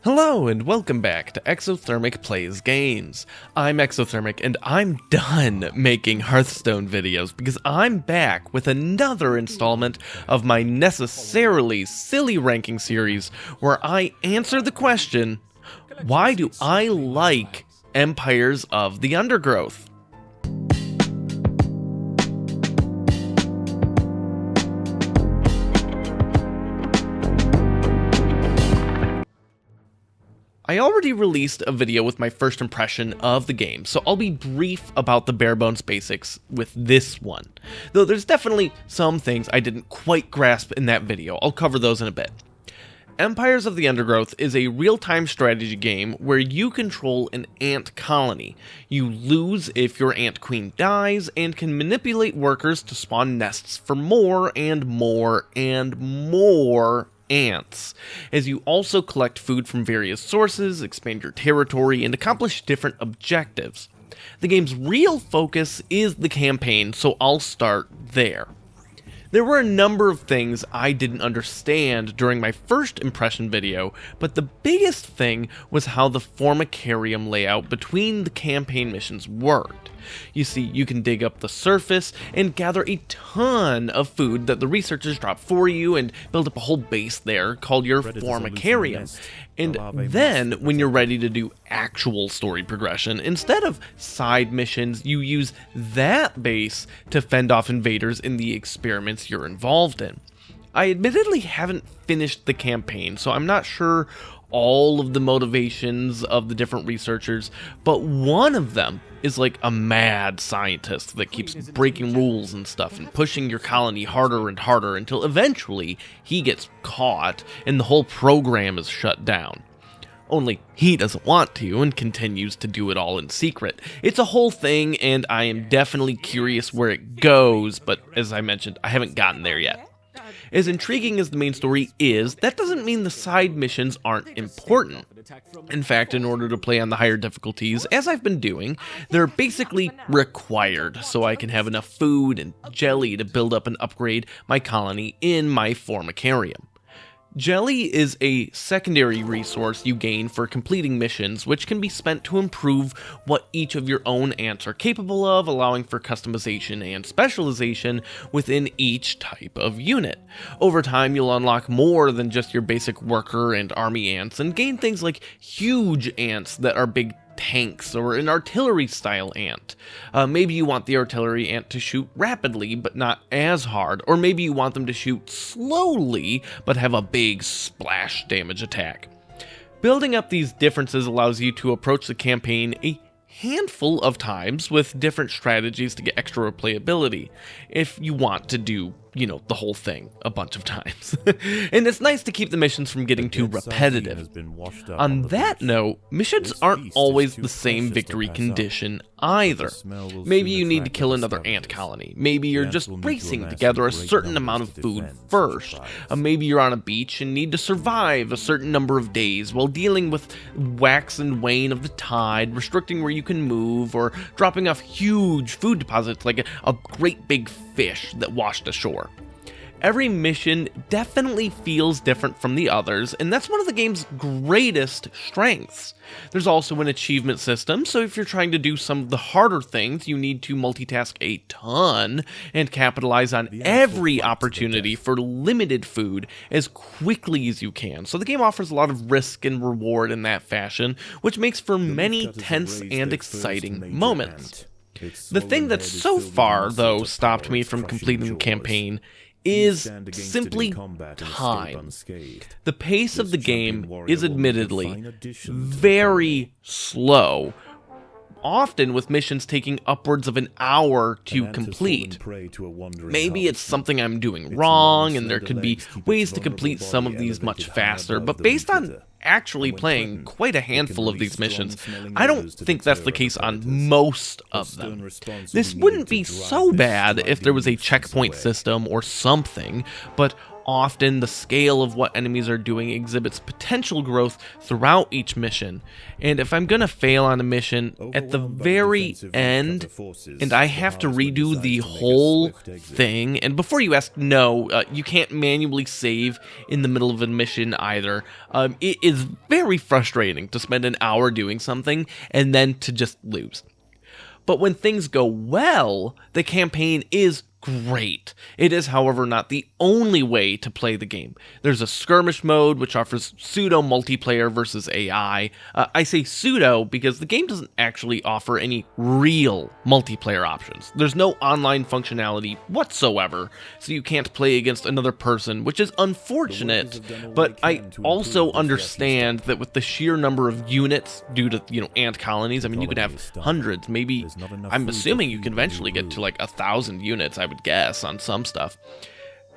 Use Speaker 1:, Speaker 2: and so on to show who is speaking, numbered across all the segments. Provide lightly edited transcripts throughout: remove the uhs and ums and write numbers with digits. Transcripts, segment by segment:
Speaker 1: Hello and welcome back to Exothermic Plays Games. I'm Exothermic and I'm done making Hearthstone videos because I'm back with another installment of my necessarily silly ranking series where I answer the question, why do I like Empires of the Undergrowth? I already released a video with my first impression of the game, so I'll be brief about the bare bones basics with this one. Though there's definitely some things I didn't quite grasp in that video. I'll cover those in a bit. Empires of the Undergrowth is a real-time strategy game where you control an ant colony. You lose if your ant queen dies and can manipulate workers to spawn nests for more and more and more ants, as you also collect food from various sources, expand your territory, and accomplish different objectives. The game's real focus is the campaign, so I'll start there. There were a number of things I didn't understand during my first impression video, but the biggest thing was how the Formicarium layout between the campaign missions worked. You see, you can dig up the surface and gather a ton of food that the researchers drop for you and build up a whole base there called your Formicarium. And then, when you're ready to do actual story progression, instead of side missions, you use that base to fend off invaders in the experiments you're involved in. I admittedly haven't finished the campaign, so I'm not sure all of the motivations of the different researchers, but one of them is like a mad scientist that keeps breaking rules and stuff and pushing your colony harder and harder until eventually he gets caught and the whole program is shut down. Only he doesn't want to and continues to do it all in secret. It's a whole thing and I am definitely curious where it goes, but as I mentioned, I haven't gotten there yet. As intriguing as the main story is, that doesn't mean the side missions aren't important. In fact, in order to play on the higher difficulties, as I've been doing, they're basically required so I can have enough food and jelly to build up and upgrade my colony in my Formicarium. Jelly is a secondary resource you gain for completing missions, which can be spent to improve what each of your own ants are capable of, allowing for customization and specialization within each type of unit. Over time, you'll unlock more than just your basic worker and army ants, and gain things like huge ants that are big tanks or an artillery style ant. Maybe you want the artillery ant to shoot rapidly but not as hard, or maybe you want them to shoot slowly but have a big splash damage attack. Building up these differences allows you to approach the campaign a handful of times with different strategies to get extra replayability if you want to do, the whole thing a bunch of times. And it's nice to keep the missions from getting too repetitive. On that note, missions aren't always the same victory condition either. Maybe you need to kill another ant colony. Maybe you're just racing to gather a certain amount of food first. Maybe you're on a beach and need to survive a certain number of days while dealing with wax and wane of the tide, restricting where you can move, or dropping off huge food deposits like a great big fish that washed ashore. Every mission definitely feels different from the others, and that's one of the game's greatest strengths. There's also an achievement system, so if you're trying to do some of the harder things, you need to multitask a ton and capitalize on every opportunity for limited food as quickly as you can. So the game offers a lot of risk and reward in that fashion, which makes for many tense and exciting moments. The thing that so far, though, stopped me from completing the campaign is simply time. The pace of the game is admittedly very slow, often with missions taking upwards of an hour to complete. Maybe it's something I'm doing wrong, and there could be ways to complete some of these much faster, but based on actually playing quite a handful of these missions, I don't think that's the case on most of them. This wouldn't be so bad if there was a checkpoint system or something, but often the scale of what enemies are doing exhibits potential growth throughout each mission. And if I'm gonna fail on a mission at the very end, and I have to redo the whole thing, and before you ask, no, you can't manually save in the middle of a mission either. It is very frustrating to spend an hour doing something and then to just lose. But when things go well, the campaign is great. It is, however, not the only way to play the game. There's a skirmish mode, which offers pseudo multiplayer versus AI. I say pseudo because the game doesn't actually offer any real multiplayer options. There's no online functionality whatsoever, so you can't play against another person, which is unfortunate, but I also understand that with the sheer number of units due to, ant colonies, I mean, you could have hundreds, maybe, I'm assuming you can eventually get to like 1,000 units, I would guess, on some stuff.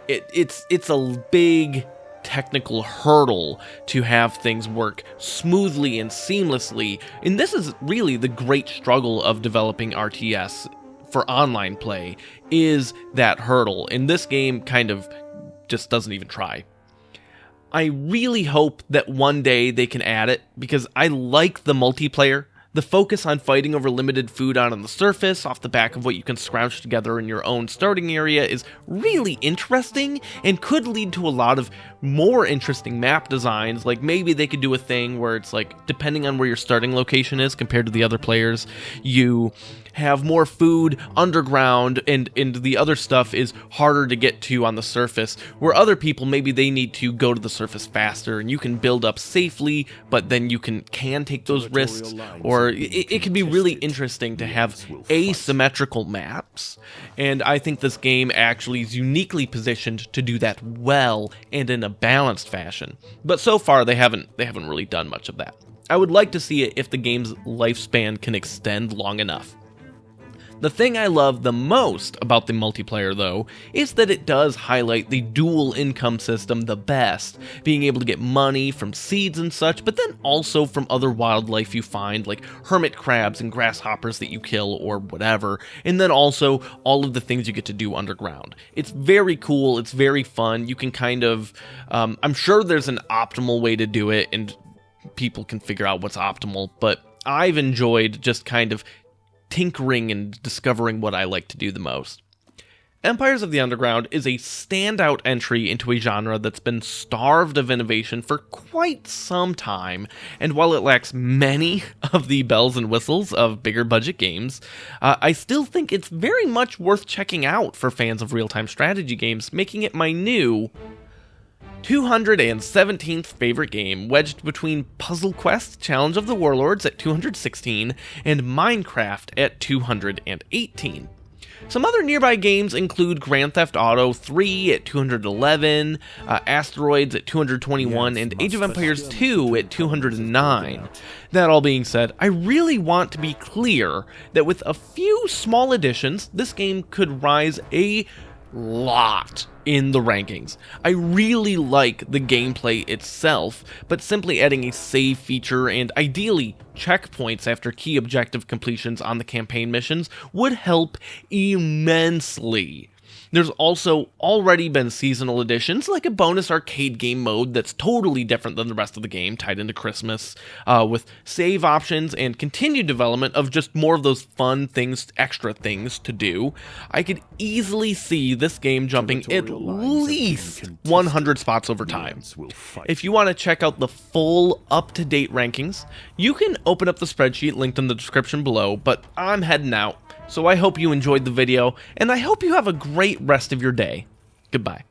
Speaker 1: It's a big technical hurdle to have things work smoothly and seamlessly, and this is really the great struggle of developing RTS for online play, is that hurdle, and this game kind of just doesn't even try. I really hope that one day they can add it, because I like the multiplayer. The focus on fighting over limited food out on the surface, off the back of what you can scrounge together in your own starting area, is really interesting and could lead to a lot of more interesting map designs. Like maybe they could do a thing where it's like, depending on where your starting location is compared to the other players, you have more food underground and the other stuff is harder to get to on the surface, where other people, maybe they need to go to the surface faster and you can build up safely, but then you can take those risks. Or it can be really interesting to have asymmetrical maps, and I think this game actually is uniquely positioned to do that well and in a balanced fashion. But so far they haven't really done much of that. I would like to see it if the game's lifespan can extend long enough. The thing I love the most about the multiplayer, though, is that it does highlight the dual income system the best, being able to get money from seeds and such, but then also from other wildlife you find, like hermit crabs and grasshoppers that you kill or whatever, and then also all of the things you get to do underground. It's very cool, it's very fun, you can kind of, I'm sure there's an optimal way to do it, and people can figure out what's optimal, but I've enjoyed just kind of tinkering and discovering what I like to do the most. Empires of the Underground is a standout entry into a genre that's been starved of innovation for quite some time, and while it lacks many of the bells and whistles of bigger budget games, I still think it's very much worth checking out for fans of real-time strategy games, making it my new 217th favorite game, wedged between Puzzle Quest Challenge of the Warlords at 216 and Minecraft at 218. Some other nearby games include Grand Theft Auto 3 at 211, Asteroids at 221, and Age of Empires 2 at 209. That all being said, I really want to be clear that with a few small additions, this game could rise a lot in the rankings. I really like the gameplay itself, but simply adding a save feature and ideally checkpoints after key objective completions on the campaign missions would help immensely. There's also already been seasonal additions, like a bonus arcade game mode that's totally different than the rest of the game, tied into Christmas, with save options and continued development of just more of those fun things, extra things to do. I could easily see this game jumping at least 100 spots over time. If you want to check out the full up-to-date rankings, you can open up the spreadsheet linked in the description below, but I'm heading out. So I hope you enjoyed the video, and I hope you have a great rest of your day. Goodbye.